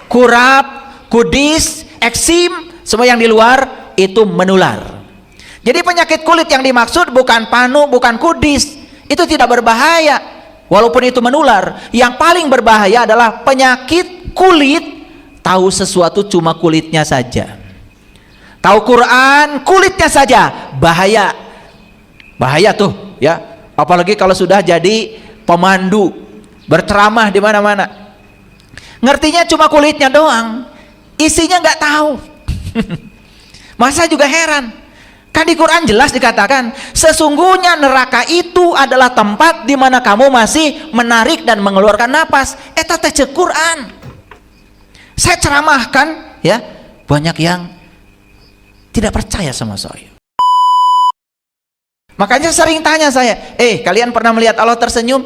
kurap, kudis, eksim, semua yang di luar itu menular. Jadi penyakit kulit yang dimaksud bukan panu, bukan kudis, itu tidak berbahaya walaupun itu menular. Yang paling berbahaya adalah penyakit kulit tahu sesuatu cuma kulitnya saja, tahu Quran kulitnya saja, bahaya tuh ya. Apalagi kalau sudah jadi pemandu berceramah di mana-mana, ngertinya cuma kulitnya doang, isinya nggak tahu. Masa juga heran, kan di Quran jelas dikatakan sesungguhnya neraka itu adalah tempat di mana kamu masih menarik dan mengeluarkan napas. Eta teh cek Quran. Saya ceramahkan ya, banyak yang tidak percaya sama saya. Makanya sering tanya saya, kalian pernah melihat Allah tersenyum?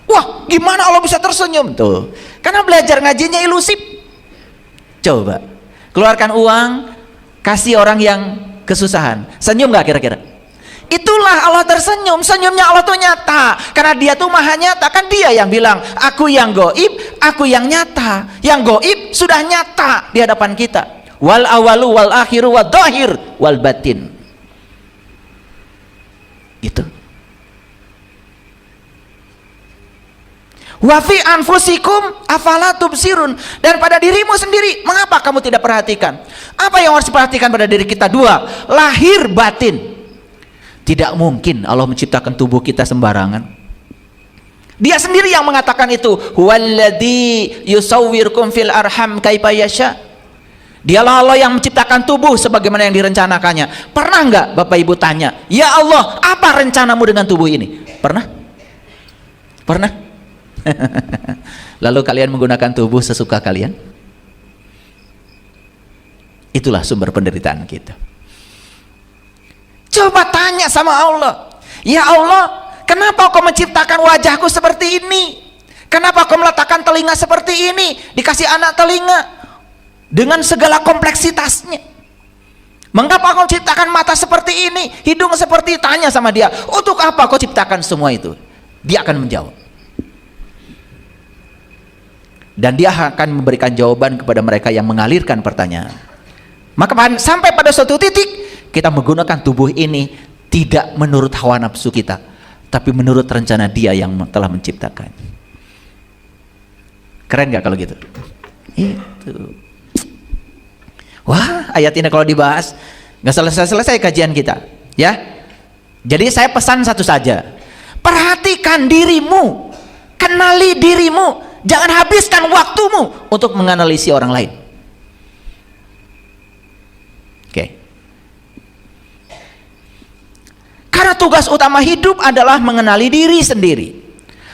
Wah, gimana Allah bisa tersenyum? Tuh, karena belajar ngajinya ilusif. Coba keluarkan uang, kasih orang yang kesusahan, senyum nggak kira-kira? Itulah Allah tersenyum. Senyumnya Allah tuh nyata, karena dia tuh maha nyata. Kan dia yang bilang, aku yang goib, aku yang nyata. Yang goib sudah nyata di hadapan kita. Wal awalu wal akhiru wal dhahir wal batin. Gitu. Wa fi anfusikum afala tubsirun, dan pada dirimu sendiri mengapa kamu tidak perhatikan? Apa yang harus diperhatikan pada diri kita? Dua, lahir batin. Tidak mungkin Allah menciptakan tubuh kita sembarangan. Dia sendiri yang mengatakan itu, huwallazi yusawwirukum fil arham kaifa yasha. Dialah Allah yang menciptakan tubuh sebagaimana yang direncanakannya. Pernah nggak Bapak Ibu tanya, ya Allah, apa rencanamu dengan tubuh ini? Pernah? Pernah? Lalu kalian menggunakan tubuh sesuka kalian? Itulah sumber penderitaan kita. Coba tanya sama Allah, ya Allah, kenapa kau menciptakan wajahku seperti ini? Kenapa kau meletakkan telinga seperti ini? Dikasih anak telinga dengan segala kompleksitasnya. Mengapa kau ciptakan mata seperti ini, hidung seperti? Tanya sama dia, untuk apa kau ciptakan semua itu? Dia akan menjawab, dan dia akan memberikan jawaban kepada mereka yang mengalirkan pertanyaan. Maka sampai pada suatu titik kita menggunakan tubuh ini tidak menurut hawa nafsu kita, tapi menurut rencana dia yang telah menciptakan. Keren gak kalau gitu? Itu. Wah, ayat ini kalau dibahas nggak selesai-selesai kajian kita, ya. Jadi saya pesan satu saja, perhatikan dirimu, kenali dirimu, jangan habiskan waktumu untuk menganalisi orang lain. Oke. Karena tugas utama hidup adalah mengenali diri sendiri,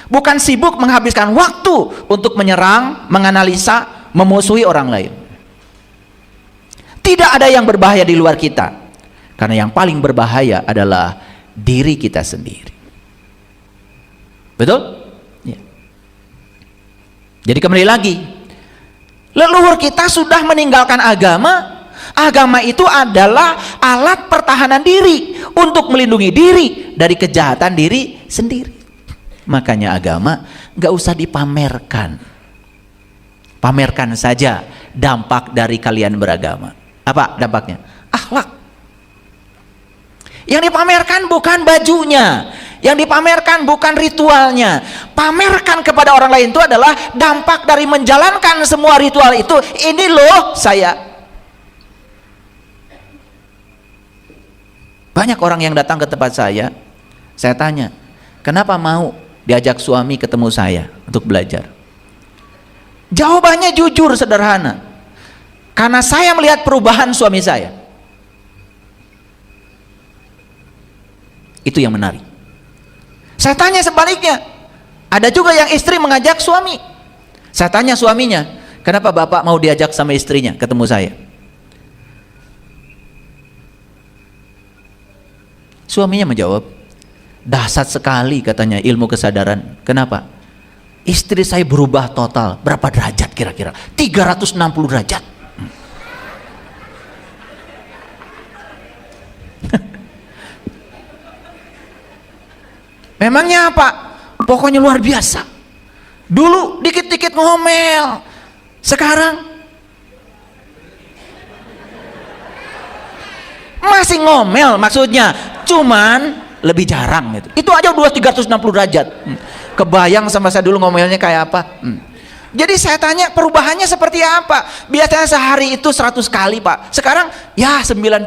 bukan sibuk menghabiskan waktu untuk menyerang, menganalisa, memusuhi orang lain. Tidak ada yang berbahaya di luar kita, karena yang paling berbahaya adalah diri kita sendiri. Betul? Ya. Jadi kembali lagi, leluhur kita sudah meninggalkan agama. Agama itu adalah alat pertahanan diri untuk melindungi diri dari kejahatan diri sendiri. Makanya agama nggak usah dipamerkan. Pamerkan saja dampak dari kalian beragama. Apa dampaknya? Akhlak. Yang dipamerkan bukan bajunya, yang dipamerkan bukan ritualnya. Pamerkan kepada orang lain itu adalah dampak dari menjalankan semua ritual itu. Ini loh saya. Banyak orang yang datang ke tempat saya tanya, kenapa mau diajak suami ketemu saya untuk belajar? Jawabannya jujur, sederhana. Karena saya melihat perubahan suami saya. Itu yang menarik. Saya tanya sebaliknya, ada juga yang istri mengajak suami. Saya tanya suaminya, kenapa bapak mau diajak sama istrinya ketemu saya? Suaminya menjawab, dahsyat sekali katanya ilmu kesadaran. Kenapa? Istri saya berubah total. Berapa derajat kira-kira? 360 derajat. Memangnya apa? Pokoknya luar biasa. Dulu dikit-dikit ngomel, Sekarang masih ngomel, maksudnya cuman lebih jarang gitu. Itu aja udah 360 derajat. Kebayang sama saya dulu ngomelnya kayak apa. Jadi saya tanya perubahannya seperti apa. Biasanya sehari itu 100 kali Pak, sekarang ya 99.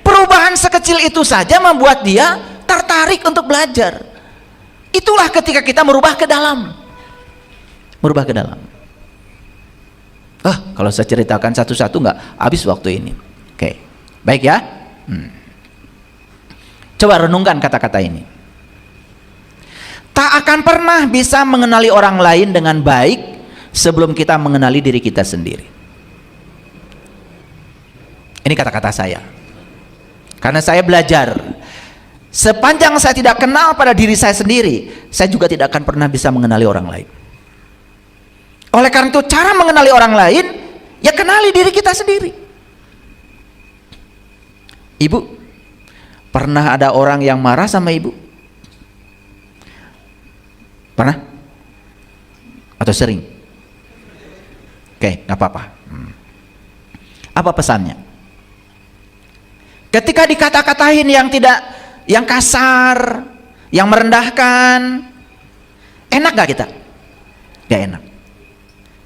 Perubahan sekecil itu saja membuat dia tertarik untuk belajar. Itulah ketika kita merubah ke dalam. Merubah ke dalam. Kalau saya ceritakan satu-satu nggak habis waktu ini. Oke, baik ya. Coba renungkan kata-kata ini. Tak akan pernah bisa mengenali orang lain dengan baik sebelum kita mengenali diri kita sendiri. Ini kata-kata saya. Karena saya belajar, sepanjang saya tidak kenal pada diri saya sendiri, saya juga tidak akan pernah bisa mengenali orang lain. Oleh karena itu, cara mengenali orang lain, ya kenali diri kita sendiri. Ibu, pernah ada orang yang marah sama ibu? Pernah? Atau sering? Oke, nggak apa-apa. Apa pesannya? Ketika dikata-katain yang kasar, yang merendahkan, enak gak kita? Gak enak.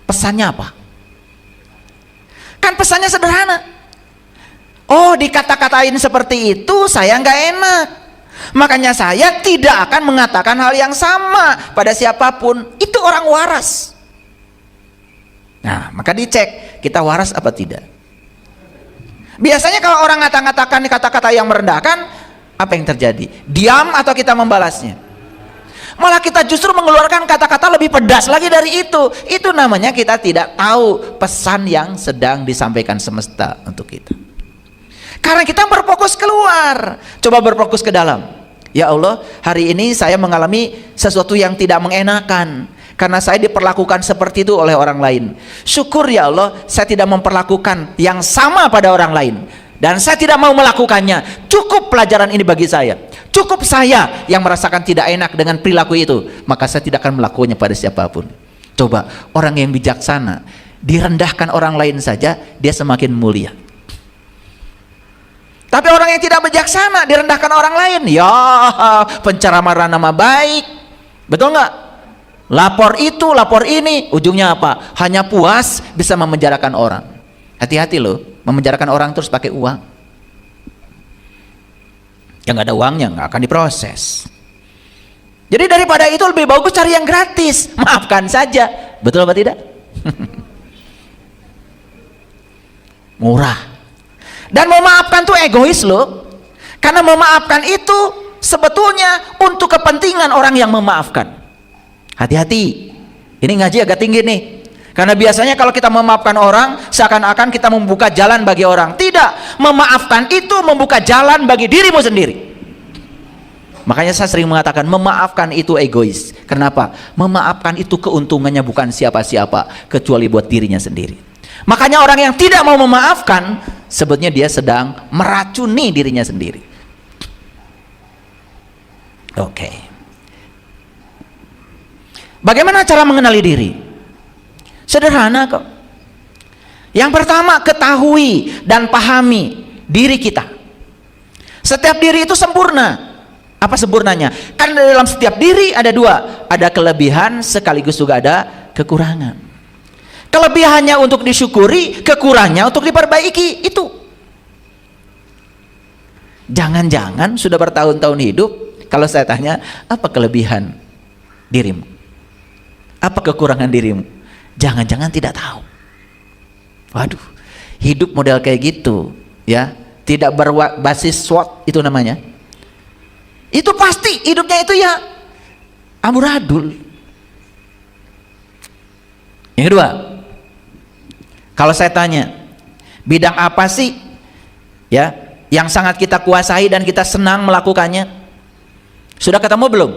Pesannya apa? Kan pesannya sederhana. Oh, dikata-katain seperti itu saya gak enak, makanya saya tidak akan mengatakan hal yang sama pada siapapun. Itu orang waras. Nah, maka dicek kita waras apa tidak. Biasanya kalau orang ngata-ngatakan kata-kata yang merendahkan, apa yang terjadi? Diam atau kita membalasnya? Malah kita justru mengeluarkan kata-kata lebih pedas lagi dari itu. Itu namanya kita tidak tahu pesan yang sedang disampaikan semesta untuk kita. Karena kita berfokus keluar, coba berfokus ke dalam. Ya Allah, hari ini saya mengalami sesuatu yang tidak mengenakan karena saya diperlakukan seperti itu oleh orang lain. Syukur ya Allah, saya tidak memperlakukan yang sama pada orang lain, dan saya tidak mau melakukannya. Cukup pelajaran ini bagi saya. Cukup saya yang merasakan tidak enak dengan perilaku itu, maka saya tidak akan melakukannya pada siapapun. Coba orang yang bijaksana, direndahkan orang lain saja dia semakin mulia. Tapi orang yang tidak bijaksana, direndahkan orang lain, ya pencemaran nama baik. Betul nggak? Lapor itu, lapor ini, ujungnya apa? Hanya puas bisa memenjarakan orang. Hati-hati loh, memenjarakan orang terus pakai uang. Yang nggak ada uangnya nggak akan diproses. Jadi daripada itu lebih bagus cari yang gratis, maafkan saja. Betul apa tidak? Murah. Dan memaafkan tuh egois loh. Karena memaafkan itu sebetulnya untuk kepentingan orang yang memaafkan. Hati-hati, ini ngaji agak tinggi nih, karena biasanya kalau kita memaafkan orang seakan-akan kita membuka jalan bagi orang. Tidak, memaafkan itu membuka jalan bagi dirimu sendiri. Makanya saya sering mengatakan memaafkan itu egois. Kenapa? Memaafkan itu keuntungannya bukan siapa-siapa kecuali buat dirinya sendiri. Makanya orang yang tidak mau memaafkan sebetulnya dia sedang meracuni dirinya sendiri. Oke. Bagaimana cara mengenali diri? Sederhana kok. Yang pertama, ketahui dan pahami diri kita. Setiap diri itu sempurna. Apa sempurnanya? Kan dalam setiap diri ada dua, ada kelebihan sekaligus juga ada kekurangan. Kelebihannya untuk disyukuri, kekurangannya untuk diperbaiki. Itu. Jangan-jangan sudah bertahun-tahun hidup, kalau saya tanya, apa kelebihan dirimu? Apa kekurangan dirimu? Jangan-jangan tidak tahu. Waduh, hidup model kayak gitu, ya, tidak berbasis SWOT itu namanya. Itu pasti hidupnya itu ya amburadul. Yang kedua, kalau saya tanya, bidang apa sih, ya, yang sangat kita kuasai dan kita senang melakukannya? Sudah ketemu belum?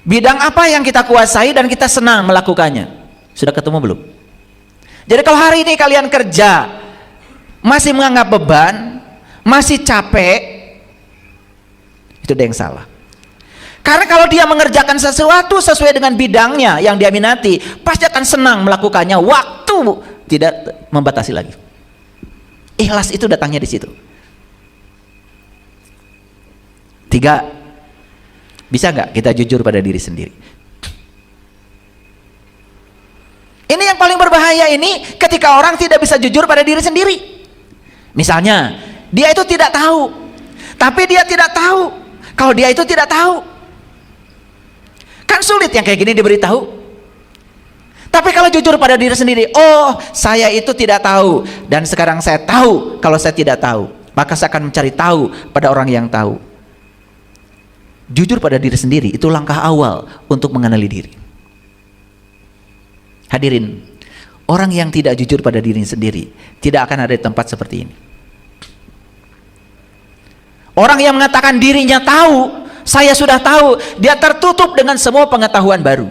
Bidang apa yang kita kuasai dan kita senang melakukannya? Sudah ketemu belum? Jadi kalau hari ini kalian kerja masih menganggap beban, masih capek, itu Itu dia yang salah. Karena kalau dia mengerjakan sesuatu sesuai dengan bidangnya yang dia minati, pasti akan senang melakukannya. Waktu tidak membatasi lagi. Ikhlas itu datangnya di situ. 3, bisa nggak kita jujur pada diri sendiri? Ini yang paling berbahaya ini, ketika orang tidak bisa jujur pada diri sendiri. Misalnya, dia itu tidak tahu, tapi dia tidak tahu kalau dia itu tidak tahu. Kan sulit yang kayak gini diberitahu. Tapi kalau jujur pada diri sendiri, oh saya itu tidak tahu, dan sekarang saya tahu kalau saya tidak tahu, maka saya akan mencari tahu pada orang yang tahu. Jujur pada diri sendiri itu langkah awal untuk mengenali diri. Hadirin, orang yang tidak jujur pada diri sendiri tidak akan ada di tempat seperti ini. Orang yang mengatakan dirinya tahu, saya sudah tahu, dia tertutup dengan semua pengetahuan baru.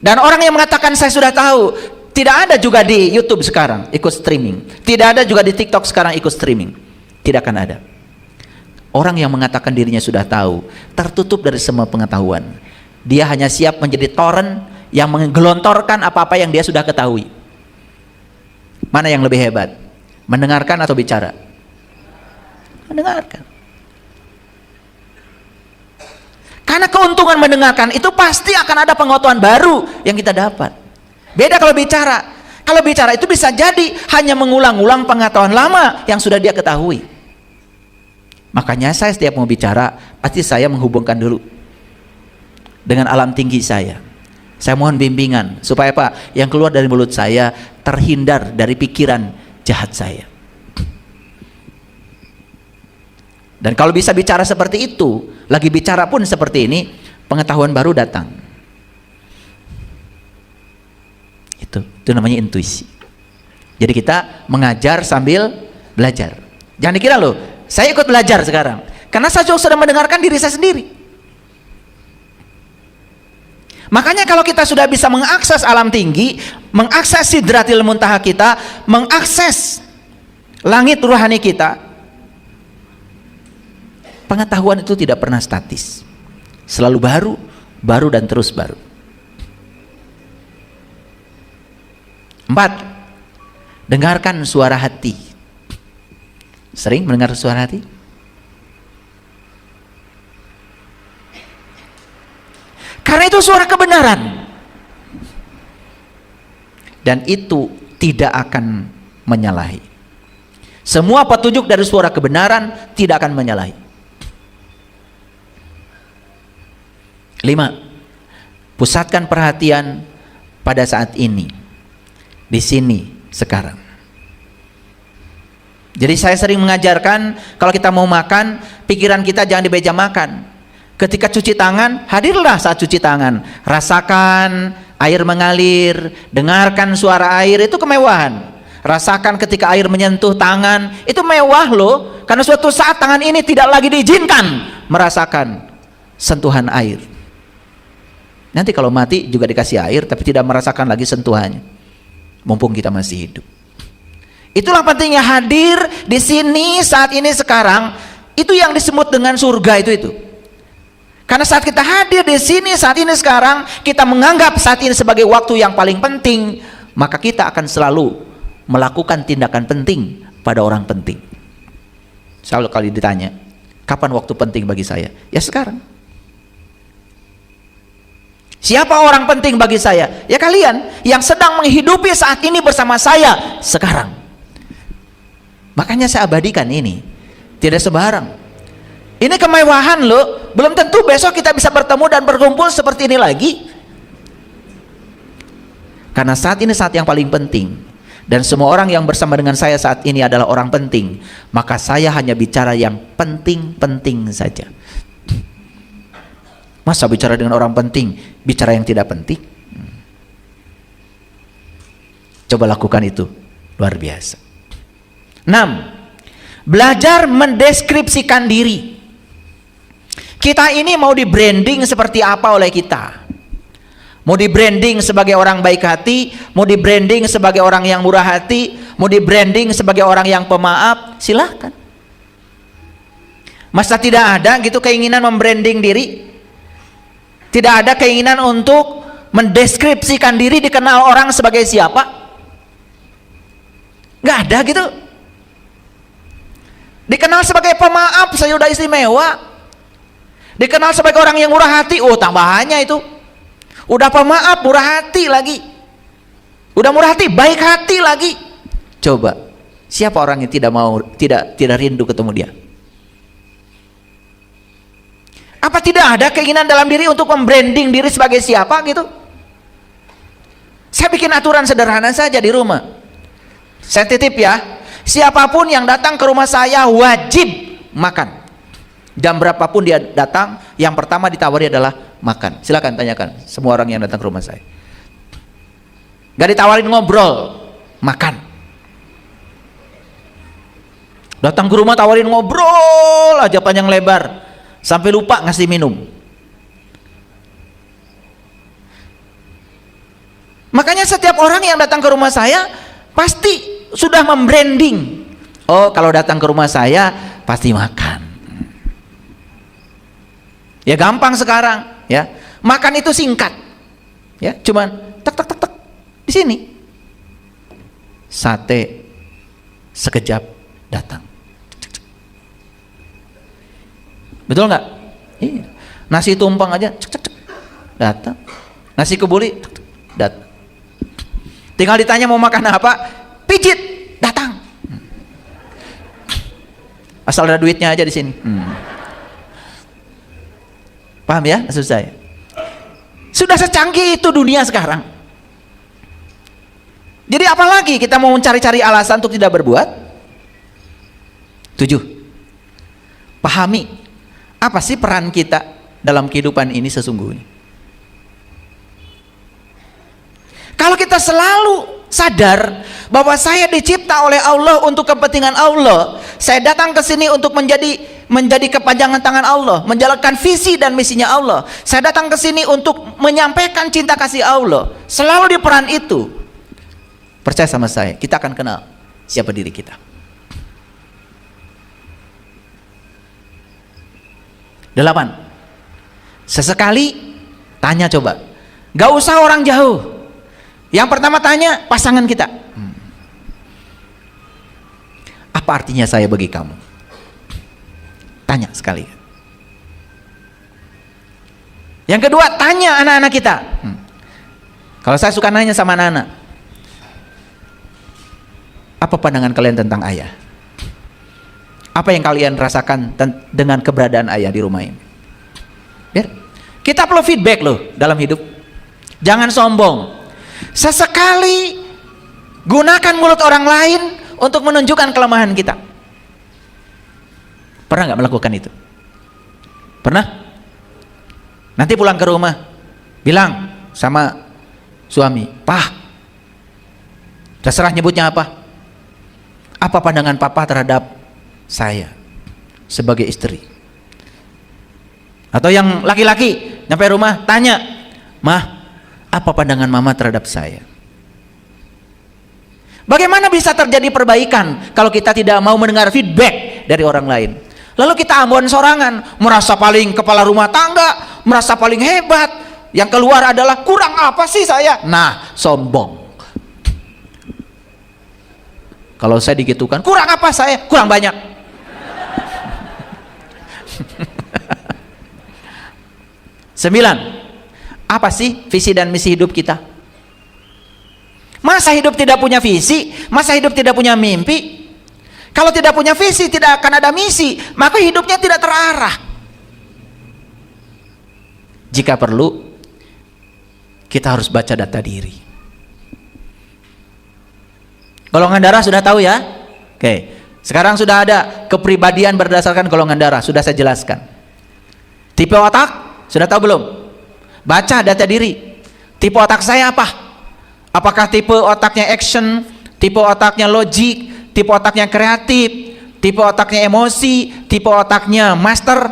Dan orang yang mengatakan saya sudah tahu, tidak ada juga di YouTube sekarang ikut streaming, tidak ada juga di TikTok sekarang ikut streaming, tidak akan ada. Orang yang mengatakan dirinya sudah tahu, tertutup dari semua pengetahuan. Dia hanya siap menjadi torrent yang menggelontorkan apa-apa yang dia sudah ketahui. Mana yang lebih hebat? Mendengarkan atau bicara? Mendengarkan. Karena keuntungan mendengarkan itu pasti akan ada pengetahuan baru yang kita dapat. Beda kalau bicara. Kalau bicara itu bisa jadi hanya mengulang-ulang pengetahuan lama yang sudah dia ketahui. Makanya saya setiap mau bicara, pasti saya menghubungkan dulu dengan alam tinggi saya. Saya mohon bimbingan supaya apa? Yang keluar dari mulut saya terhindar dari pikiran jahat saya. Dan kalau bisa bicara seperti itu, lagi bicara pun seperti ini, pengetahuan baru datang. Itu namanya intuisi. Jadi kita mengajar sambil belajar. Jangan dikira loh, saya ikut belajar sekarang, karena saya juga sudah mendengarkan diri saya sendiri. Makanya kalau kita sudah bisa mengakses alam tinggi, mengakses sidratil muntaha kita, mengakses langit ruhani kita, pengetahuan itu tidak pernah statis, selalu baru, baru dan terus baru. 4, dengarkan suara hati. Sering mendengar suara hati? Karena itu suara kebenaran, dan itu tidak akan menyalahi. Semua petunjuk dari suara kebenaran tidak akan menyalahi. 5, pusatkan perhatian pada saat ini, di sini, sekarang. Jadi saya sering mengajarkan, kalau kita mau makan, pikiran kita jangan di meja makan. Ketika cuci tangan, hadirlah saat cuci tangan, rasakan air mengalir, dengarkan suara air, itu kemewahan. Rasakan ketika air menyentuh tangan, itu mewah loh, karena suatu saat tangan ini tidak lagi diizinkan merasakan sentuhan air. Nanti kalau mati juga dikasih air, tapi tidak merasakan lagi sentuhannya, mumpung kita masih hidup. Itulah pentingnya hadir di sini, saat ini, sekarang. Itu yang disebut dengan surga itu. Karena saat kita hadir di sini, saat ini, sekarang, kita menganggap saat ini sebagai waktu yang paling penting, maka kita akan selalu melakukan tindakan penting pada orang penting. Selalu kali ditanya, kapan waktu penting bagi saya? Ya sekarang. Siapa orang penting bagi saya? Ya kalian yang sedang menghidupi saat ini bersama saya sekarang. Makanya saya abadikan ini, tidak sembarang. Ini kemewahan loh, belum tentu besok kita bisa bertemu dan berkumpul seperti ini lagi. Karena saat ini saat yang paling penting, dan semua orang yang bersama dengan saya saat ini adalah orang penting, maka saya hanya bicara yang penting-penting saja. Masa bicara dengan orang penting, bicara yang tidak penting? Coba lakukan itu, luar biasa. 6, belajar mendeskripsikan diri. Kita ini mau di branding seperti apa oleh kita? Mau di branding sebagai orang baik hati, mau di branding sebagai orang yang murah hati, mau di branding sebagai orang yang pemaaf, silahkan. Masa tidak ada gitu keinginan membranding diri? Tidak ada keinginan untuk mendeskripsikan diri, dikenal orang sebagai siapa? Nggak ada gitu. Dikenal sebagai pemaaf, saya udah istimewa. Dikenal sebagai orang yang murah hati, oh tambahannya itu. Udah pemaaf, murah hati lagi. Udah murah hati, baik hati lagi. Coba, siapa orang yang tidak rindu ketemu dia? Apa tidak ada keinginan dalam diri untuk membranding diri sebagai siapa gitu? Saya bikin aturan sederhana saja di rumah. Saya titip ya, siapapun yang datang ke rumah saya wajib makan. Jam berapapun dia datang, yang pertama ditawari adalah makan. Silakan tanyakan semua orang yang datang ke rumah saya. Gak ditawarin ngobrol, makan. Datang ke rumah tawarin ngobrol aja panjang lebar. Sampai lupa ngasih minum. Makanya setiap orang yang datang ke rumah saya pasti sudah membranding. Oh, kalau datang ke rumah saya pasti makan. Ya gampang sekarang, ya. Makan itu singkat. Ya, cuman tek tek tek tek di sini. Sate sekejap datang. Betul nggak? Iya. Nasi tumpeng aja, cek, cek, cek, datang. Nasi kebuli, cek, cek, datang. Tinggal ditanya mau makan apa, pijit, datang. Asal ada duitnya aja di sini. Paham ya maksud saya? Sudah secanggih itu dunia sekarang. Jadi apalagi kita mau mencari-cari alasan untuk tidak berbuat? 7. Pahami apa sih peran kita dalam kehidupan ini sesungguhnya. Kalau kita selalu sadar bahwa saya dicipta oleh Allah untuk kepentingan Allah, saya datang ke sini untuk menjadi kepanjangan tangan Allah, menjalankan visi dan misinya Allah. Saya datang ke sini untuk menyampaikan cinta kasih Allah. Selalu di peran itu, percaya sama saya, kita akan kenal siapa diri kita. 8. Sesekali tanya coba, gak usah orang jauh. Yang pertama tanya pasangan kita, apa artinya saya bagi kamu? Tanya sekali. Yang kedua tanya anak-anak kita. Kalau saya suka nanya sama anak-anak, apa pandangan kalian tentang ayah? Apa yang kalian rasakan dengan keberadaan ayah di rumah ini? Biar kita perlu feedback loh dalam hidup. Jangan sombong. Sesekali gunakan mulut orang lain untuk menunjukkan kelemahan kita. Pernah nggak melakukan itu? Pernah? Nanti pulang ke rumah bilang sama suami, "Pak, terserah nyebutnya apa. Apa pandangan papa terhadap saya sebagai istri?" Atau yang laki-laki nyampe rumah tanya, "Mah, apa pandangan mama terhadap saya?" Bagaimana bisa terjadi perbaikan kalau kita tidak mau mendengar feedback dari orang lain? Lalu kita ambon sorangan, merasa paling kepala rumah tangga, merasa paling hebat. Yang keluar adalah, kurang apa sih saya? Nah, sombong. Kalau saya digitukan, kurang apa saya? Kurang banyak. Sembilan, apa sih visi dan misi hidup kita? Masa hidup tidak punya visi? Masa hidup tidak punya mimpi? Kalau tidak punya visi, tidak akan ada misi, maka hidupnya tidak terarah. Jika perlu, kita harus baca data diri. Golongan darah sudah tahu ya? Oke, sekarang sudah ada kepribadian berdasarkan golongan darah, sudah saya jelaskan. Tipe otak, sudah tahu belum? Baca data diri. Tipe otak saya apa? Apakah tipe otaknya action, tipe otaknya logik, tipe otaknya kreatif, tipe otaknya emosi, tipe otaknya master?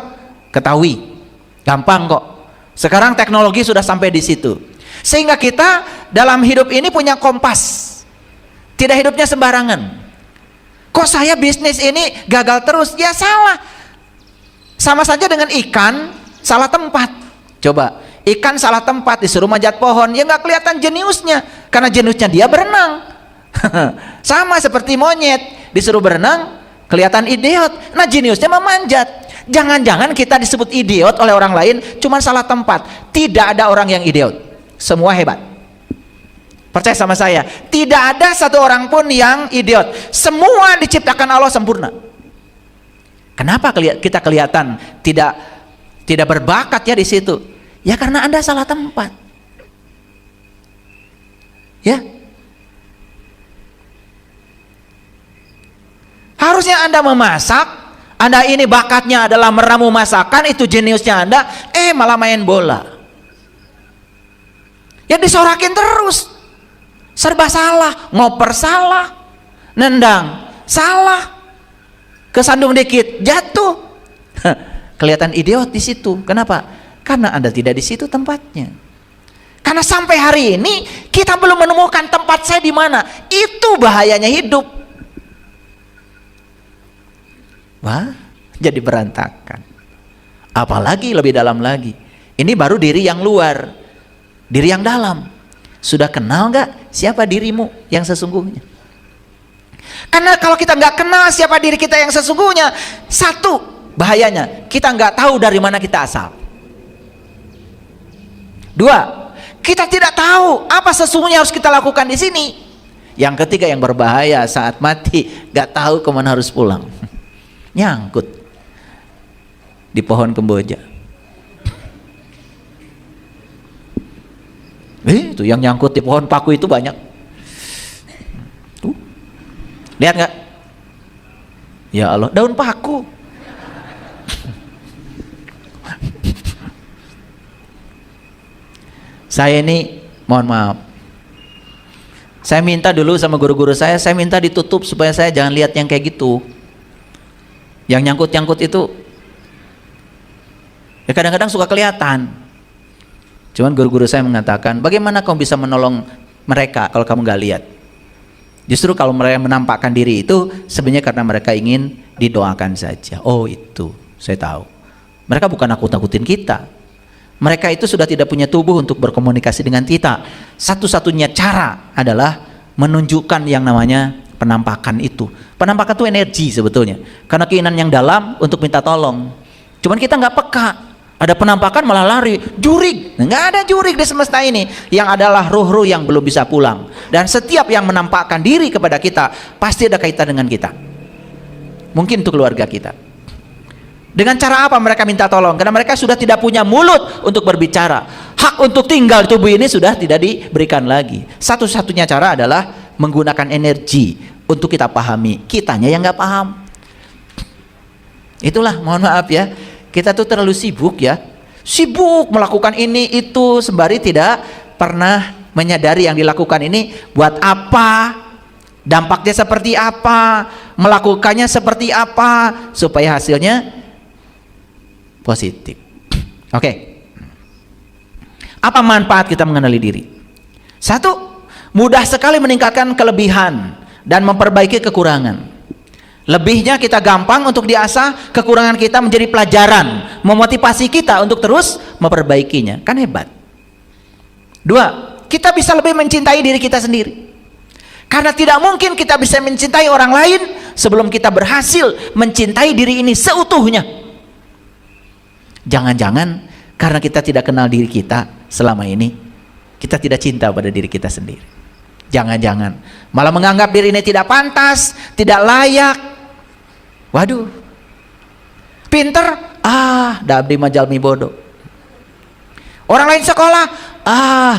Ketahui, gampang kok. Sekarang teknologi sudah sampai di situ, sehingga kita dalam hidup ini punya kompas. Tidak hidupnya sembarangan. Kok saya bisnis ini gagal terus? Ya salah. Sama saja dengan ikan salah tempat. Coba, ikan salah tempat disuruh manjat pohon, ya nggak kelihatan jeniusnya, karena jeniusnya dia berenang. Sama seperti monyet, disuruh berenang, kelihatan idiot, nah jeniusnya memanjat. Jangan-jangan kita disebut idiot oleh orang lain cuma salah tempat. Tidak ada orang yang idiot, semua hebat. Percaya sama saya, tidak ada satu orang pun yang idiot. Semua diciptakan Allah sempurna. Kenapa kita kelihatan tidak berbakat ya di situ? Ya karena Anda salah tempat. Ya. Harusnya Anda memasak, Anda ini bakatnya adalah meramu masakan, itu jeniusnya Anda, malah main bola. Ya disorakin terus. Serba salah, ngoper salah, nendang salah. Kesandung dikit jatuh. Kelihatan idiot di situ. Kenapa? Karena Anda tidak di situ tempatnya. Karena sampai hari ini kita belum menemukan tempat saya di mana. Itu bahayanya hidup. Wah, jadi berantakan. Apalagi lebih dalam lagi. Ini baru diri yang luar, diri yang dalam. Sudah kenal nggak siapa dirimu yang sesungguhnya? Karena kalau kita nggak kenal siapa diri kita yang sesungguhnya, satu bahayanya, kita nggak tahu dari mana kita asal. Dua, kita tidak tahu apa sesungguhnya harus kita lakukan di sini. Yang ketiga yang berbahaya, saat mati nggak tahu kemana harus pulang. Nyangkut di pohon kemboja. Itu yang nyangkut di pohon paku itu banyak. Tuh. Lihat nggak? Ya Allah, daun paku. Saya ini, mohon maaf, saya minta dulu sama guru-guru saya minta ditutup supaya saya jangan lihat yang kayak gitu. Yang nyangkut-nyangkut itu ya kadang-kadang suka kelihatan. Cuman guru-guru saya mengatakan, bagaimana kamu bisa menolong mereka kalau kamu gak lihat? Justru kalau mereka menampakkan diri itu sebenarnya karena mereka ingin didoakan saja. Oh itu, saya tahu. Mereka bukan nakut-nakutin kita. Mereka itu sudah tidak punya tubuh untuk berkomunikasi dengan kita. Satu-satunya cara adalah menunjukkan yang namanya penampakan itu. Penampakan itu energi sebetulnya. Karena keinginan yang dalam untuk minta tolong. Cuman kita nggak peka. Ada penampakan malah lari, jurig. Nggak ada jurig di semesta ini. Yang adalah ruh-ruh yang belum bisa pulang. Dan setiap yang menampakkan diri kepada kita pasti ada kaitan dengan kita. Mungkin untuk keluarga kita. Dengan cara apa mereka minta tolong? Karena mereka sudah tidak punya mulut untuk berbicara. Hak untuk tinggal di tubuh ini sudah tidak diberikan lagi. Satu-satunya cara adalah menggunakan energi untuk kita pahami. Kitanya yang nggak paham. Itulah, mohon maaf ya, kita tuh terlalu sibuk ya. Sibuk melakukan ini itu sembari tidak pernah menyadari yang dilakukan ini buat apa, dampaknya seperti apa, melakukannya seperti apa supaya hasilnya positif. Oke. Apa manfaat kita mengenali diri? Satu, mudah sekali meningkatkan kelebihan dan memperbaiki kekurangan. Lebihnya kita gampang untuk diasah, kekurangan kita menjadi pelajaran, memotivasi kita untuk terus memperbaikinya. Kan hebat. Dua, kita bisa lebih mencintai diri kita sendiri. Karena tidak mungkin kita bisa mencintai orang lain sebelum kita berhasil mencintai diri ini seutuhnya. Jangan-jangan karena kita tidak kenal diri kita selama ini, kita tidak cinta pada diri kita sendiri. Jangan-jangan malah menganggap diri ini tidak pantas, tidak layak. Waduh, pinter, dabdi majalmi bodoh. Orang lain sekolah,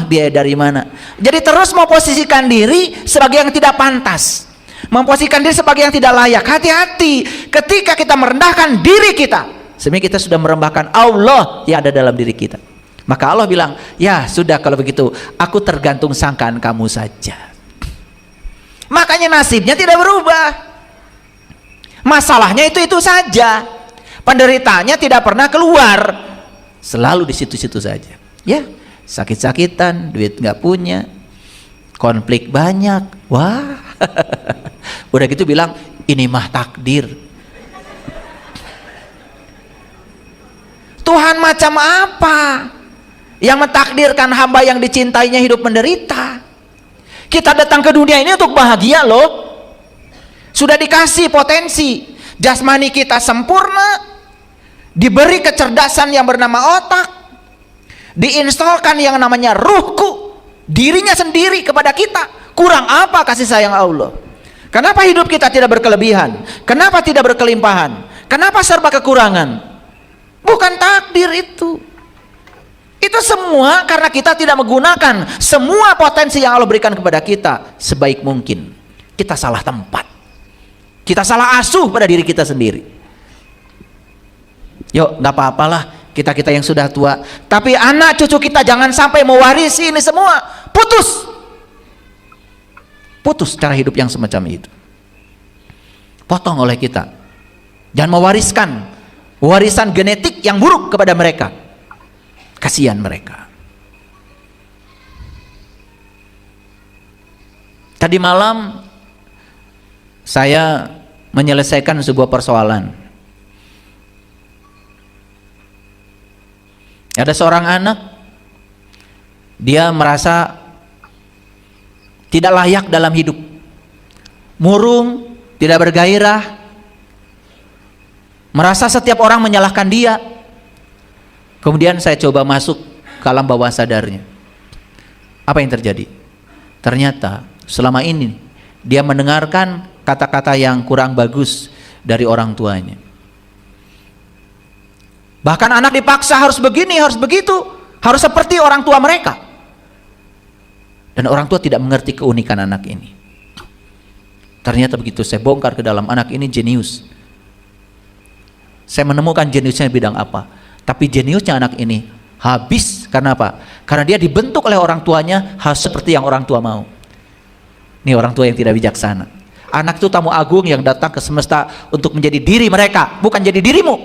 biaya dari mana? Jadi terus memposisikan diri sebagai yang tidak pantas, memposisikan diri sebagai yang tidak layak. Hati-hati ketika kita merendahkan diri kita, sebenarnya kita sudah merendahkan Allah yang ada dalam diri kita. Maka Allah bilang, ya sudah kalau begitu, aku tergantung sangkaan kamu saja. Makanya nasibnya tidak berubah. Masalahnya itu saja. Penderitaannya tidak pernah keluar, selalu di situ-situ saja. Ya, sakit-sakitan, duit nggak punya, konflik banyak. Wah, udah gitu bilang ini mah takdir. Tuhan macam apa yang mentakdirkan hamba yang dicintainya hidup menderita? Kita datang ke dunia ini untuk bahagia loh. Sudah dikasih potensi, jasmani kita sempurna, diberi kecerdasan yang bernama otak, diinstalkan yang namanya ruhku, dirinya sendiri kepada kita. Kurang apa kasih sayang Allah? Kenapa hidup kita tidak berkelebihan? Kenapa tidak berkelimpahan? Kenapa serba kekurangan? Bukan takdir itu. Itu semua karena kita tidak menggunakan semua potensi yang Allah berikan kepada kita sebaik mungkin. Kita salah tempat. Kita salah asuh pada diri kita sendiri. Yuk, nggak apa-apalah kita yang sudah tua. Tapi anak cucu kita jangan sampai mewarisi ini semua. Putus cara hidup yang semacam itu. Potong oleh kita. Jangan mewariskan warisan genetik yang buruk kepada mereka. Kasihan mereka. Tadi malam saya menyelesaikan sebuah persoalan. Ada seorang anak, dia merasa tidak layak dalam hidup, murung, tidak bergairah, merasa setiap orang menyalahkan dia. Kemudian saya coba masuk ke alam bawah sadarnya. Apa yang terjadi? Ternyata selama ini dia mendengarkan kata-kata yang kurang bagus dari orang tuanya. Bahkan anak dipaksa harus begini, harus begitu, harus seperti orang tua mereka. Dan orang tua tidak mengerti keunikan anak ini. Ternyata begitu saya bongkar ke dalam, anak ini jenius. Saya menemukan jeniusnya di bidang apa. Tapi jeniusnya anak ini habis karena apa? Karena dia dibentuk oleh orang tuanya harus seperti yang orang tua mau. Ini orang tua yang tidak bijaksana. Anak itu tamu agung yang datang ke semesta untuk menjadi diri mereka, bukan jadi dirimu.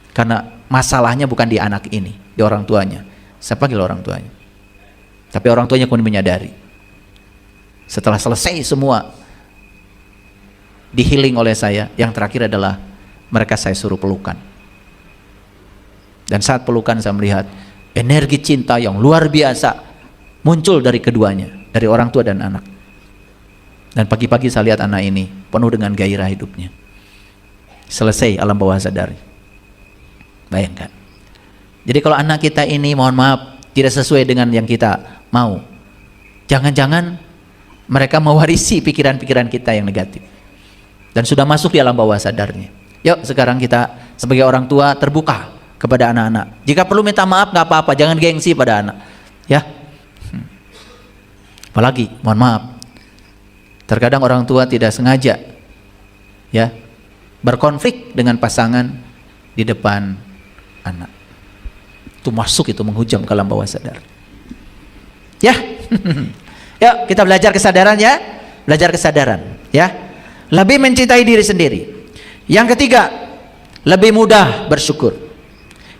Karena masalahnya bukan di anak ini, di orang tuanya. Saya panggil orang tuanya. Tapi orang tuanya kemudian menyadari. Setelah selesai semua di-healing oleh saya, yang terakhir adalah mereka saya suruh pelukan. Dan saat pelukan saya melihat energi cinta yang luar biasa muncul dari keduanya, dari orang tua dan anak. Dan pagi-pagi saya lihat anak ini penuh dengan gairah hidupnya. Selesai alam bawah sadar. Bayangkan. Jadi kalau anak kita ini mohon maaf tidak sesuai dengan yang kita mau, jangan-jangan mereka mewarisi pikiran-pikiran kita yang negatif dan sudah masuk di alam bawah sadarnya. Yuk sekarang kita sebagai orang tua terbuka kepada anak-anak. Jika perlu minta maaf nggak apa-apa, jangan gengsi pada anak, ya. Apalagi, mohon maaf, terkadang orang tua tidak sengaja, ya, berkonflik dengan pasangan di depan anak. Itu masuk, itu menghujam ke alam bawah sadar. Ya, yuk kita belajar kesadaran ya, belajar kesadaran, ya. Lebih mencintai diri sendiri. Yang ketiga, lebih mudah bersyukur.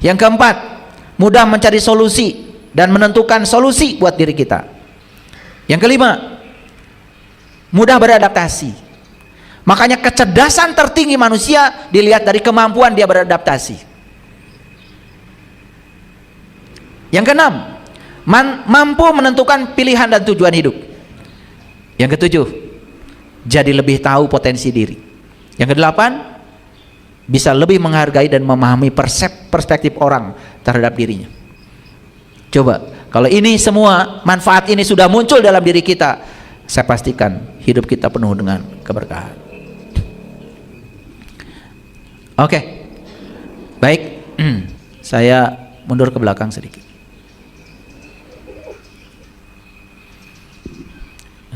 Yang keempat, mudah mencari solusi dan menentukan solusi buat diri kita. Yang kelima, mudah beradaptasi. Makanya kecerdasan tertinggi manusia dilihat dari kemampuan dia beradaptasi. Yang keenam, mampu menentukan pilihan dan tujuan hidup. Yang ketujuh, jadi lebih tahu potensi diri. Yang kedelapan, bisa lebih menghargai dan memahami perspektif orang terhadap dirinya. Coba, kalau ini semua manfaat ini sudah muncul dalam diri kita, saya pastikan hidup kita penuh dengan keberkahan. Oke, baik, saya mundur ke belakang sedikit.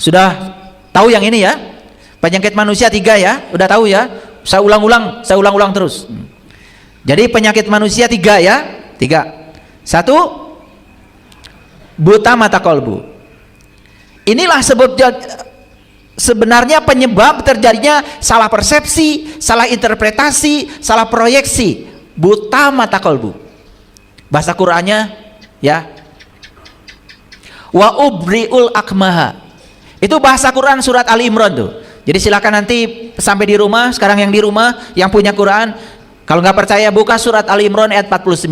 Sudah tahu yang ini ya, penyakit manusia 3 ya, udah tahu ya. Saya ulang-ulang terus. Jadi penyakit manusia 3 ya, 3. 1, buta mata kolbu. Inilah sebenarnya penyebab terjadinya salah persepsi, salah interpretasi, salah proyeksi. Buta mata kolbu. Bahasa Qur'annya ya, wa ubriul akmaha. Itu bahasa Quran surat Ali Imran tuh. Jadi silakan nanti sampai di rumah, sekarang yang di rumah yang punya Quran, Kalau nggak percaya, buka surat Ali Imran ayat 49.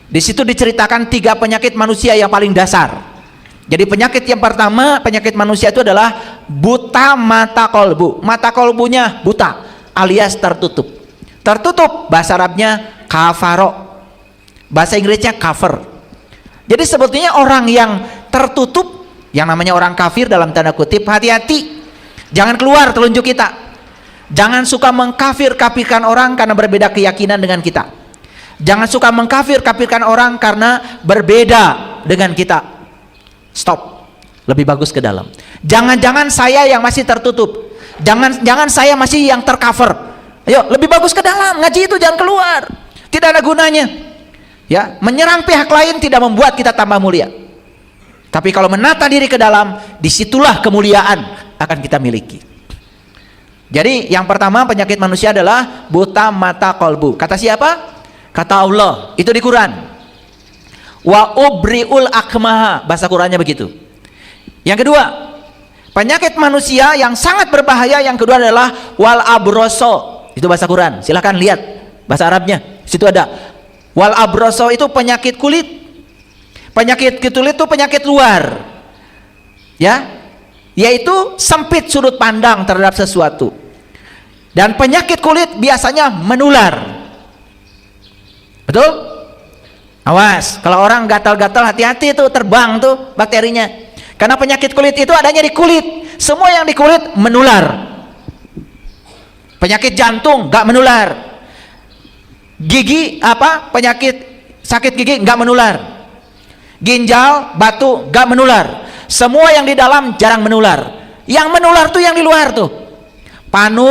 Di situ diceritakan 3 penyakit manusia yang paling dasar. Jadi penyakit yang pertama, penyakit manusia itu adalah buta mata kolbu. Mata kolbunya buta alias tertutup. Tertutup bahasa Arabnya kafaro, bahasa Inggrisnya cover. Jadi sebetulnya orang yang tertutup, yang namanya orang kafir dalam tanda kutip, hati-hati, jangan keluar telunjuk kita. Jangan suka mengkafir-kafirkan orang karena berbeda keyakinan dengan kita. Jangan suka mengkafir-kafirkan orang karena berbeda dengan kita. Stop. Lebih bagus ke dalam. Jangan-jangan saya yang masih tertutup. Jangan saya masih yang tercover. Ayo, lebih bagus ke dalam. Ngaji itu jangan keluar. Tidak ada gunanya. Ya, menyerang pihak lain tidak membuat kita tambah mulia. Tapi kalau menata diri ke dalam, disitulah kemuliaan akan kita miliki. Jadi yang pertama penyakit manusia adalah buta mata kolbu. Kata siapa? Kata Allah. Itu di Quran. Wa ubriul akmaha, bahasa Qurannya begitu. Yang kedua, penyakit manusia yang sangat berbahaya yang kedua adalah wal abroso. Itu bahasa Quran. Silahkan lihat bahasa Arabnya. Situ ada. Wal abroso itu penyakit kulit. Penyakit kulit itu penyakit luar. Ya. Yaitu sempit sudut pandang terhadap sesuatu. Dan penyakit kulit biasanya menular. Betul? Awas, kalau orang gatal-gatal hati-hati tuh, terbang tuh bakterinya. Karena penyakit kulit itu adanya di kulit. Semua yang di kulit menular. Penyakit jantung gak menular. Gigi apa? Penyakit sakit gigi gak menular. Ginjal, batu gak menular. Semua yang di dalam jarang menular. Yang menular tuh yang di luar tuh. Panu,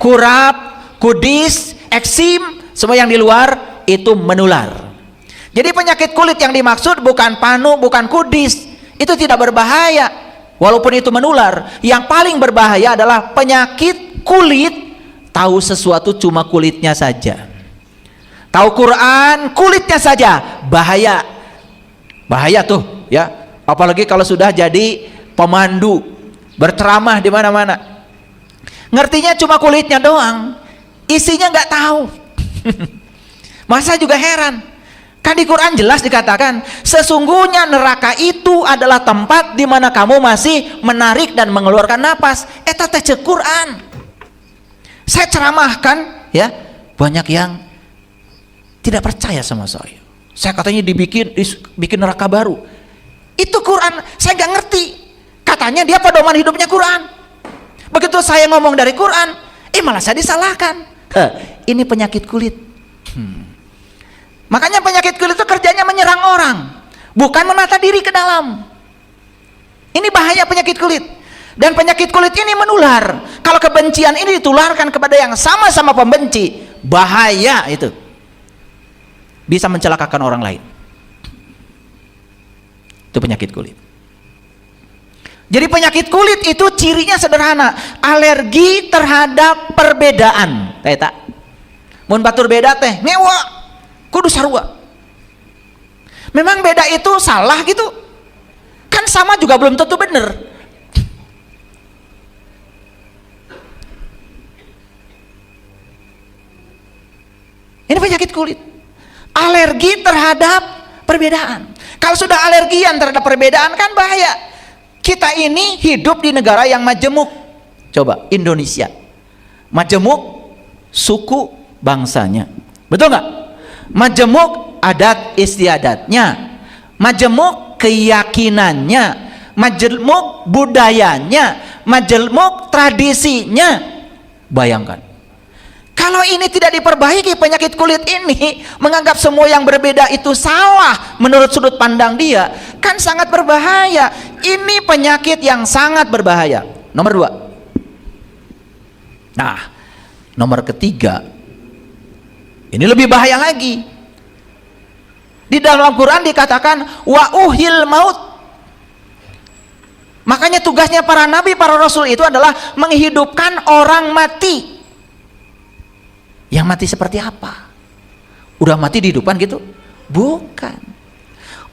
kurap, kudis, eksim, semua yang di luar itu menular. Jadi penyakit kulit yang dimaksud bukan panu, bukan kudis. Itu tidak berbahaya. Walaupun itu menular. Yang paling berbahaya adalah penyakit kulit. Tahu sesuatu cuma kulitnya saja. Tahu Quran, kulitnya saja. Bahaya. Bahaya tuh, ya. Apalagi kalau sudah jadi pemandu, berceramah di mana-mana. Ngertinya cuma kulitnya doang, isinya nggak tahu. Masa juga heran. Kan di Quran jelas dikatakan, sesungguhnya neraka itu adalah tempat di mana kamu masih menarik dan mengeluarkan napas. Eta teh Quran. Saya ceramahkan, ya, banyak yang tidak percaya sama saya. Saya katanya bikin neraka baru. Itu Quran, saya nggak ngerti. Katanya dia pedoman hidupnya Quran. Begitu saya ngomong dari Quran, malah saya disalahkan. Ini penyakit kulit. Makanya penyakit kulit itu kerjanya menyerang orang, bukan menata diri ke dalam. Ini bahaya penyakit kulit. Dan penyakit kulit ini menular. Kalau kebencian ini ditularkan kepada yang sama-sama pembenci, bahaya itu. Bisa mencelakakan orang lain. Itu penyakit kulit. Jadi penyakit kulit itu cirinya sederhana, alergi terhadap perbedaan. Tak? Mun batur beda teh, ngewa, kudu sarua. Memang beda itu salah gitu? Kan sama juga belum tentu bener. Ini penyakit kulit. Alergi terhadap perbedaan. Kalau sudah alergian terhadap perbedaan kan bahaya. Kita ini hidup di negara yang majemuk. Coba Indonesia, majemuk suku bangsanya, betul nggak? Majemuk adat istiadatnya, majemuk keyakinannya, majemuk budayanya, majemuk tradisinya. Bayangkan. Kalau ini tidak diperbaiki, penyakit kulit ini menganggap semua yang berbeda itu salah menurut sudut pandang dia, kan sangat berbahaya. Ini penyakit yang sangat berbahaya. Nomor 2. Nah, nomor ketiga, ini lebih bahaya lagi. Di dalam Quran dikatakan wa uhil maut. Makanya tugasnya para nabi, para rasul itu adalah menghidupkan orang mati. Yang mati seperti apa? Udah mati dihidupkan gitu? Bukan.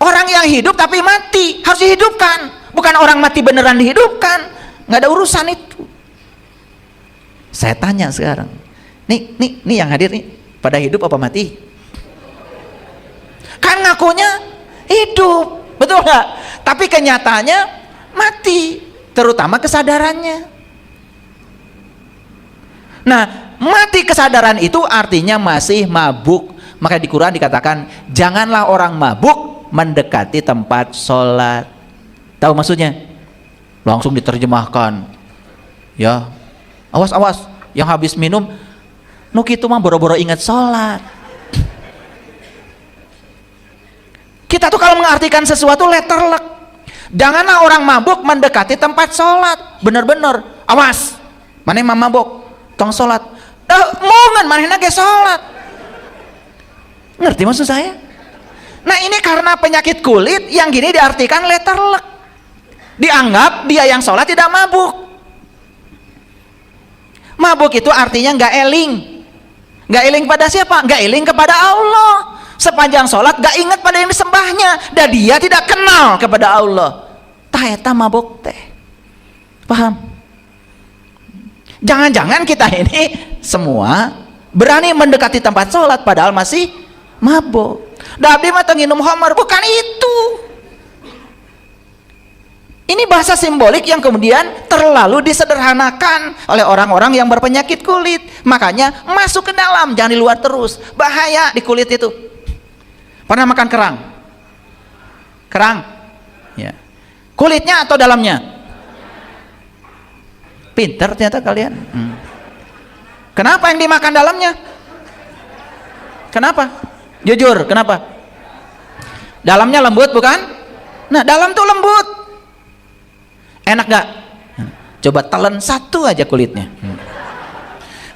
Orang yang hidup tapi mati harus dihidupkan. Bukan orang mati beneran dihidupkan. Nggak ada urusan itu. Saya tanya sekarang, nih yang hadir nih, pada hidup apa mati? Kan ngakunya hidup, betul nggak? Tapi kenyataannya mati, terutama kesadarannya. Nah, mati kesadaran itu artinya masih mabuk. Maka di Quran dikatakan, janganlah orang mabuk mendekati tempat sholat. Tahu maksudnya? Langsung diterjemahkan, ya, awas yang habis minum nuk itu mah boro-boro ingat sholat. Kita tuh kalau mengartikan sesuatu letterlek. Janganlah orang mabuk mendekati tempat sholat. Bener-bener awas, mana yang mabuk tong sholat, mongan mana nage sholat. Ngerti maksud saya? Nah, ini karena penyakit kulit yang gini diartikan letterlek. Dianggap dia yang sholat tidak mabuk. Mabuk itu artinya nggak eling. Nggak eling pada siapa? Nggak eling kepada Allah. Sepanjang sholat nggak ingat pada yang disembahnya, dan dia tidak kenal kepada Allah. Tah eta mabuk teh. Paham? Jangan-jangan kita ini semua berani mendekati tempat sholat padahal masih mabuk. Da abdi mah teu nginum homer, bukan itu. Ini bahasa simbolik yang kemudian terlalu disederhanakan oleh orang-orang yang berpenyakit kulit. Makanya masuk ke dalam, jangan di luar terus. Bahaya di kulit itu. Pernah makan kerang? Kerang? Ya. Kulitnya atau dalamnya? Pinter ternyata kalian. Kenapa yang dimakan dalamnya? Kenapa? Jujur, kenapa? Dalamnya lembut bukan? Nah, dalam tuh lembut. Enak gak? Coba telan satu aja kulitnya,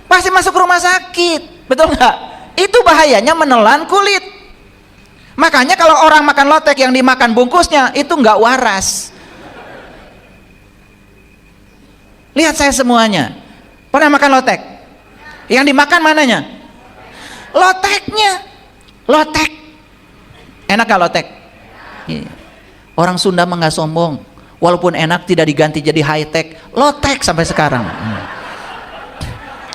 pasti masuk rumah sakit, betul gak? Itu bahayanya menelan kulit. Makanya kalau orang makan lotek yang dimakan bungkusnya itu nggak waras. Lihat saya semuanya pernah makan lotek. Yang dimakan mananya? Loteknya. Lotek enak gak lotek? Orang Sunda mah nggak sombong. Walaupun enak tidak diganti jadi high tech, lotek sampai sekarang.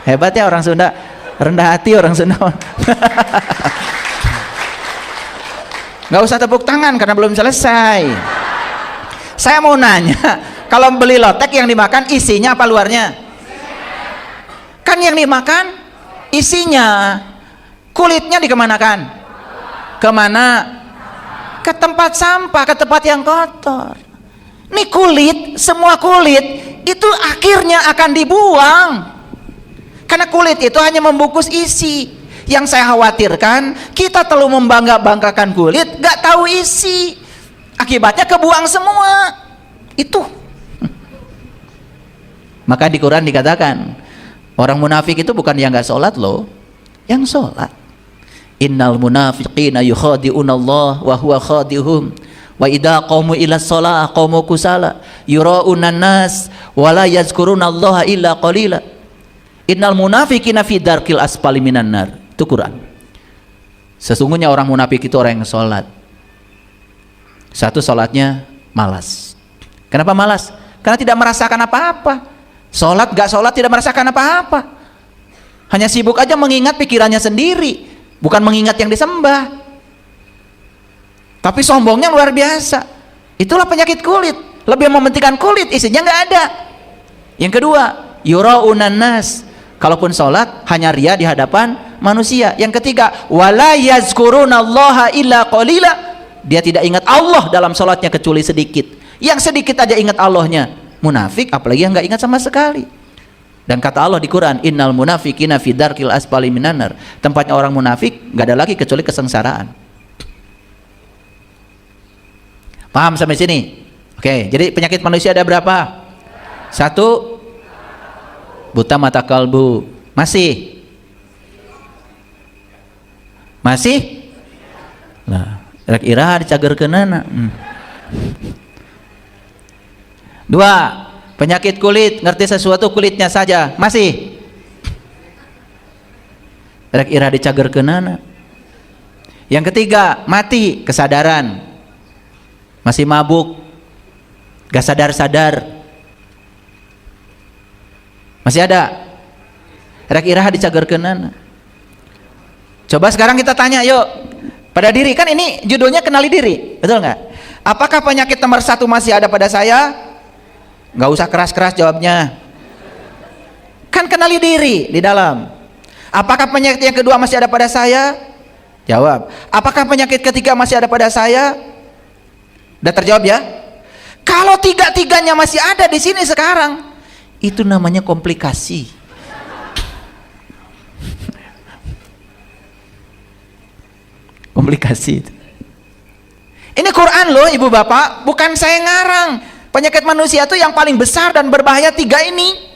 Hebat ya orang Sunda, rendah hati orang Sunda. Nggak usah tepuk tangan karena belum selesai. Saya mau nanya, kalau beli lotek yang dimakan isinya apa luarnya? Kan yang dimakan isinya, kulitnya dikemanakan? Kemana? Ke tempat sampah, ke tempat yang kotor. Nih kulit, semua kulit itu akhirnya akan dibuang. Karena kulit itu hanya membungkus isi. Yang saya khawatirkan, kita terlalu membangga-banggakan kulit, gak tahu isi. Akibatnya kebuang semua. Itu. Maka di Quran dikatakan, orang munafik itu bukan yang gak sholat loh, yang sholat. Innal munafiqina yukhadi'unallah wa huwa khadi'uhum. Wa idza qamu ila shalah qamu kusala yura'unan nas wa la yazkurunallaha illa qalila. Innal munafiqina fi darkil asfali minan nar. Itu Quran. Sesungguhnya orang munafik itu orang yang sholat. Satu, sholatnya malas. Kenapa malas? Karena tidak merasakan apa-apa. Sholat gak sholat tidak merasakan apa-apa. Hanya sibuk aja mengingat pikirannya sendiri, bukan mengingat yang disembah. Tapi sombongnya luar biasa. Itulah penyakit kulit. Lebih mementingkan kulit, isinya nggak ada. Yang kedua, yura'unan nas. Kalaupun sholat hanya ria di hadapan manusia. Yang ketiga, wala yazkurunallaha illa qalila. Dia tidak ingat Allah dalam sholatnya kecuali sedikit. Yang sedikit aja ingat Allahnya. Munafik, apalagi yang nggak ingat sama sekali. Dan kata Allah di Quran, innal munafiqina fi darkil asfali minan nar. Tempatnya orang munafik nggak ada lagi kecuali kesengsaraan. Paham sampai sini? Oke, jadi penyakit manusia ada berapa? Satu, buta mata kalbu. Masih? Masih? Nah, ira dicagerkeunana. Dua, penyakit kulit, ngerti sesuatu kulitnya saja. Masih? Ira dicagerkeunana. Yang ketiga, mati kesadaran. Masih mabuk, gak sadar-sadar. Masih ada? rek iraha dicagerkeunana. Coba sekarang kita tanya yuk pada diri, kan ini judulnya kenali diri, betul nggak? Apakah penyakit nomor 1 masih ada pada saya? Nggak usah keras-keras jawabnya, kan kenali diri di dalam. Apakah penyakit yang kedua masih ada pada saya? Jawab. Apakah penyakit ketiga masih ada pada saya? Udah terjawab ya? Kalau tiga-tiganya masih ada di sini sekarang, itu namanya komplikasi. Komplikasi itu. Ini Quran loh ibu bapak, bukan saya ngarang. Penyakit manusia itu yang paling besar dan berbahaya 3 ini.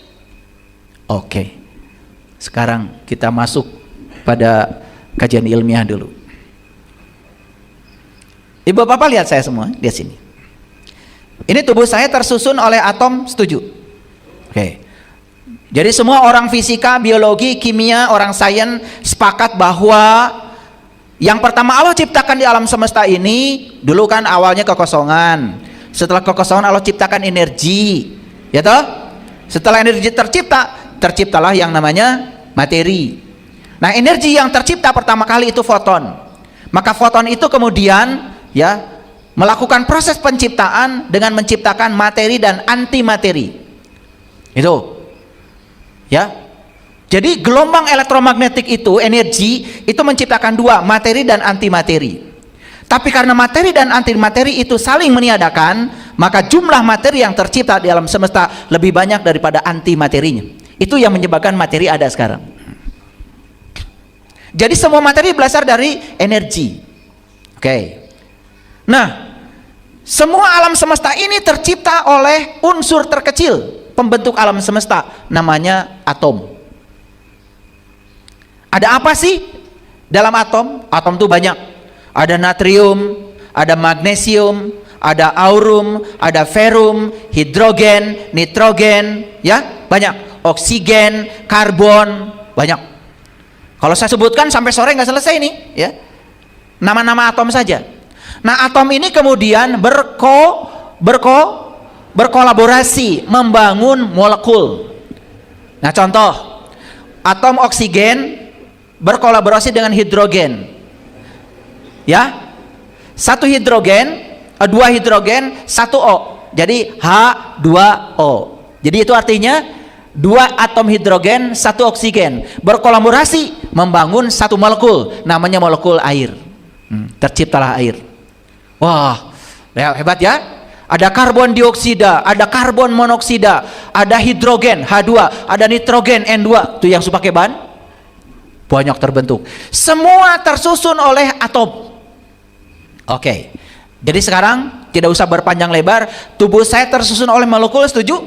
Oke, sekarang kita masuk pada kajian ilmiah dulu. Ibu bapak lihat saya semua, lihat sini. Ini tubuh saya tersusun oleh atom, setuju? Oke. Jadi semua orang fisika, biologi, kimia, orang sains sepakat bahwa yang pertama Allah ciptakan di alam semesta ini, dulu kan awalnya kekosongan. Setelah kekosongan Allah ciptakan energi, ya toh? Setelah energi tercipta, terciptalah yang namanya materi. Nah, energi yang tercipta pertama kali itu foton. Maka foton itu kemudian ya melakukan proses penciptaan dengan menciptakan materi dan antimateri. Itu. Ya. Jadi gelombang elektromagnetik itu, energi itu menciptakan 2, materi dan antimateri. Tapi karena materi dan antimateri itu saling meniadakan, maka jumlah materi yang tercipta di alam semesta lebih banyak daripada antimaterinya. Itu yang menyebabkan materi ada sekarang. Jadi semua materi berasal dari energi. Oke. Nah, semua alam semesta ini tercipta oleh unsur terkecil pembentuk alam semesta, namanya atom. Ada apa sih dalam atom? Atom itu banyak. Ada natrium, ada magnesium, ada aurum, ada ferum, hidrogen, nitrogen, ya banyak. Oksigen, karbon, banyak. Kalau saya sebutkan sampai sore nggak selesai nih, ya. Nama-nama atom saja. Nah, atom ini kemudian berkolaborasi membangun molekul. Nah, contoh, atom oksigen berkolaborasi dengan hidrogen. Ya. 1 hidrogen, 2 hidrogen, 1 O. Jadi H2O. Jadi itu artinya 2 atom hidrogen, 1 oksigen berkolaborasi membangun 1 molekul, namanya molekul air. Terciptalah air. Wah, hebat ya. Ada karbon dioksida, ada karbon monoksida, ada hidrogen H2, ada nitrogen N2. Itu yang suka pakai bahan banyak terbentuk. Semua tersusun oleh atom. Oke. Jadi sekarang tidak usah berpanjang lebar, tubuh saya tersusun oleh molekul, setuju?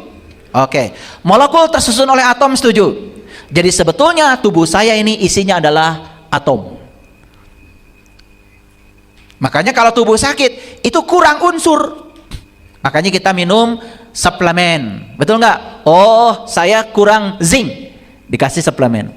Oke. Molekul tersusun oleh atom, setuju? Jadi sebetulnya tubuh saya ini isinya adalah atom. Makanya kalau tubuh sakit itu kurang unsur, makanya kita minum suplemen, betul nggak? Oh, saya kurang zinc, dikasih suplemen.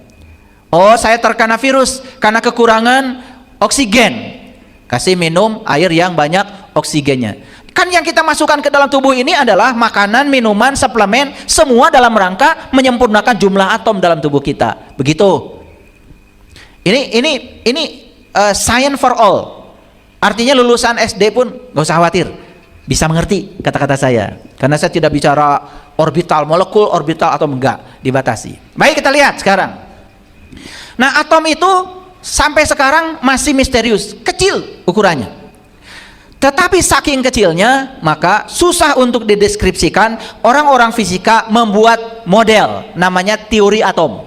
Oh, saya terkena virus karena kekurangan oksigen, kasih minum air yang banyak oksigennya. Kan yang kita masukkan ke dalam tubuh ini adalah makanan, minuman, suplemen, semua dalam rangka menyempurnakan jumlah atom dalam tubuh kita. Begitu. Ini science for all. Artinya lulusan SD pun nggak usah khawatir, bisa mengerti kata-kata saya. Karena saya tidak bicara orbital, molekul, orbital atau enggak, dibatasi. Baik, kita lihat sekarang. Nah, atom itu sampai sekarang masih misterius, kecil ukurannya. Tetapi saking kecilnya, maka susah untuk dideskripsikan. Orang-orang fisika membuat model, namanya teori atom.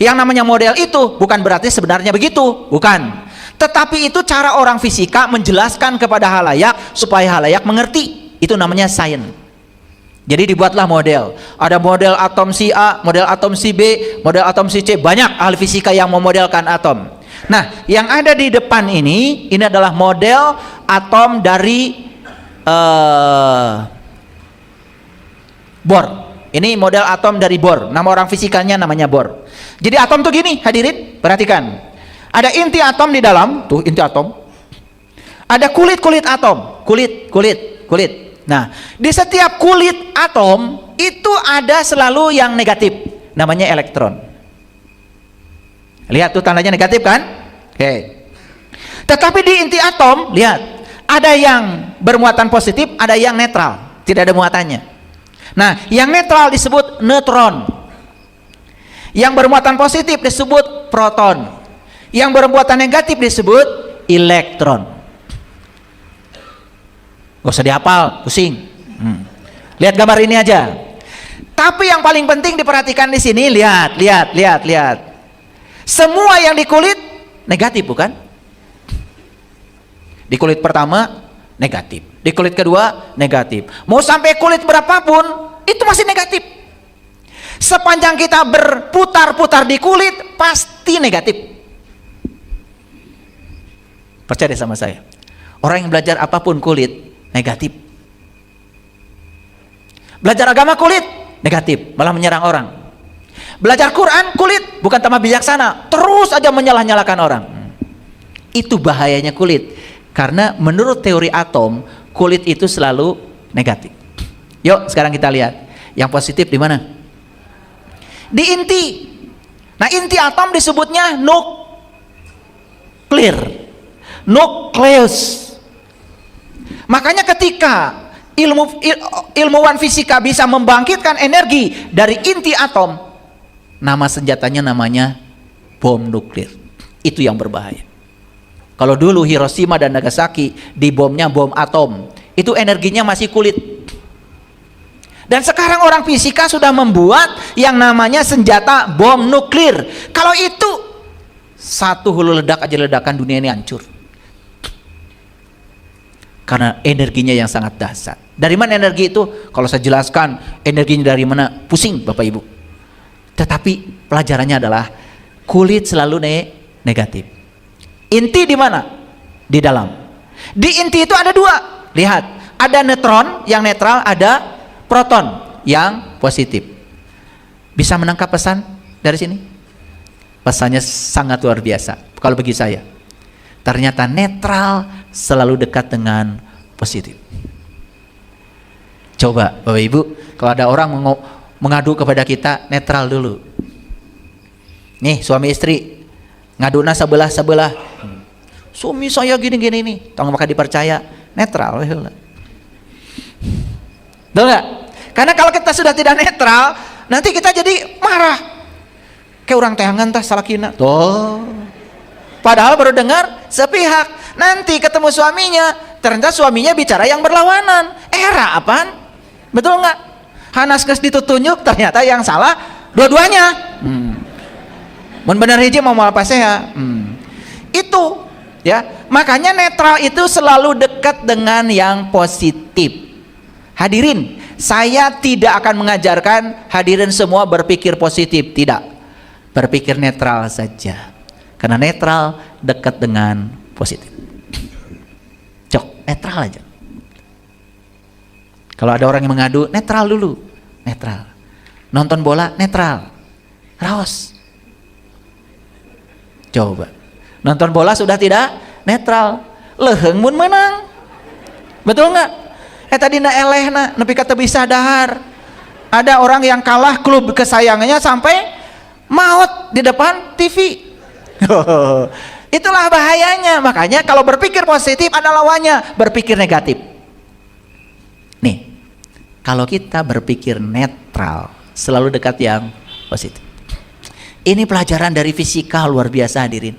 Yang namanya model itu bukan berarti sebenarnya begitu, bukan. Tetapi itu cara orang fisika menjelaskan kepada halayak supaya halayak mengerti. Itu namanya sains. Jadi dibuatlah model. Ada model atom si A, model atom si B, model atom si C. Banyak ahli fisika yang memodelkan atom. Nah, yang ada di depan ini adalah model atom dari Bohr. Ini model atom dari Bohr. Nama orang fisikanya namanya Bohr. Jadi atom tuh gini, hadirin, perhatikan. Ada inti atom di dalam, tuh inti atom. Ada kulit-kulit atom, kulit. Nah, di setiap kulit atom itu ada selalu yang negatif, namanya elektron. Lihat tuh tandanya negatif kan? Oke. Tetapi di inti atom, lihat, ada yang bermuatan positif, ada yang netral, tidak ada muatannya. Nah, yang netral disebut neutron. Yang bermuatan positif disebut proton. Yang bermuatan negatif disebut elektron. Gak usah dihafal, pusing. Lihat gambar ini aja. Tapi yang paling penting diperhatikan di sini, lihat. Semua yang di kulit negatif, bukan? Di kulit pertama negatif, di kulit kedua negatif. Mau sampai kulit berapapun itu masih negatif. Sepanjang kita berputar-putar di kulit pasti negatif. Percaya sama saya. Orang yang belajar apapun kulit negatif. Belajar agama kulit negatif, malah menyerang orang. Belajar Quran kulit bukan tambah bijaksana, terus aja menyalah-nyalahkan orang. Itu bahayanya kulit. Karena menurut teori atom, kulit itu selalu negatif. Yuk sekarang kita lihat yang positif di mana? Di inti. Nah, inti atom disebutnya nuklir, nukleus. Makanya ketika ilmuwan fisika bisa membangkitkan energi dari inti atom, nama senjatanya namanya bom nuklir. Itu yang berbahaya. Kalau dulu Hiroshima dan Nagasaki dibomnya bom atom, itu energinya masih kulit. Dan sekarang orang fisika sudah membuat yang namanya senjata bom nuklir. Kalau itu satu hulu ledak aja, ledakan dunia ini hancur. Karena energinya yang sangat dahsyat. Dari mana energi itu? Kalau saya jelaskan energinya dari mana, pusing Bapak Ibu. Tetapi pelajarannya adalah kulit selalu negatif. Inti di mana? Di dalam. Di inti itu ada dua. Lihat, ada neutron yang netral, ada proton yang positif. Bisa menangkap pesan dari sini? Pesannya sangat luar biasa. Kalau bagi saya, ternyata netral selalu dekat dengan positif. Coba Bapak Ibu, kalau ada orang mengadu kepada kita, netral dulu. Nih suami istri ngaduna sebelah. Suami saya gini-gini nih, tong maka dipercaya, netral. Betul nggak? Karena kalau kita sudah tidak netral, nanti kita jadi marah. Kayak orang tehangan tah salakina. Tuh. Padahal baru dengar sepihak. Nanti ketemu suaminya, ternyata suaminya bicara yang berlawanan. Era apaan? Betul nggak? Hanas geus ditutunjuk, ternyata yang salah dua-duanya. Mun bener hiji mau apa saya? Itu ya, makanya netral itu selalu dekat dengan yang positif. Hadirin, saya tidak akan mengajarkan hadirin semua berpikir positif, tidak. Berpikir netral saja. Karena netral dekat dengan positif. Cok, netral aja. Kalau ada orang yang mengadu, netral dulu. Netral. Nonton bola, netral. Raos. Coba. Nonton bola sudah tidak netral. Leheng mun menang. Betul nggak? Tadi na elehna, nepi ka teu bisa dahar. Ada orang yang kalah klub kesayangannya sampai maut di depan TV. Itulah bahayanya. Makanya kalau berpikir positif ada lawannya, berpikir negatif. Nih, kalau kita berpikir netral, selalu dekat yang positif. Ini pelajaran dari fisika luar biasa hadirin.